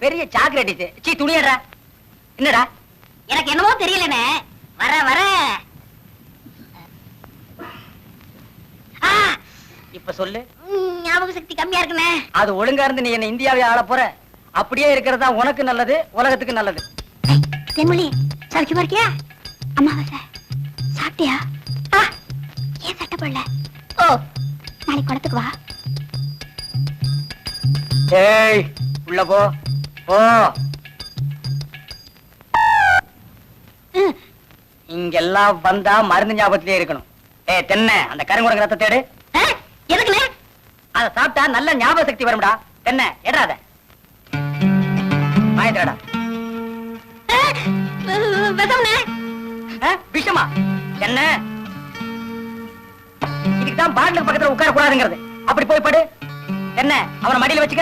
பெரிய சாக்லேட் சீ துணியடா. என்னடா? எனக்கு என்னமோ தெரியலனே. வர வர இப்ப சொல்லு. ஞாபக சக்தி கம்மியா இருக்குனே. அது ஒழுங்கா இருந்து நீ என்ன இந்தியாவை ஆள போற. அப்படியே இருக்கிறதா உனக்கு நல்லது, உலகத்துக்கு நல்லது. தென்மொழி சமைச்சு பாருக்கியா? அம்மாவாசை சாப்பிட்டியா? ஏன் சட்டை போடல? ஓ, நாளைக்கு குளத்துக்கு வா. ஏய், உள்ள போ. ஓ, இங்கெல்லாம் வந்தா மருந்து ஞாபகத்திலே இருக்கணும். ஏய் தென்னை, அந்த கருங்குரங்கு ரத்தத்தை எடு. எதுக்குண்ணே? அதை சாப்பிட்டா நல்ல ஞாபக சக்தி வரும்டா. தென்னை எடாத மாயத்திரடா. விஷமா என்ன? இதுக்குதான் பாட்டிலுக்கு பக்கத்துல உட்கார கூடாதுங்கிறது. அப்படி போய் படு. என்ன அவனை மடியில வச்சுக்க.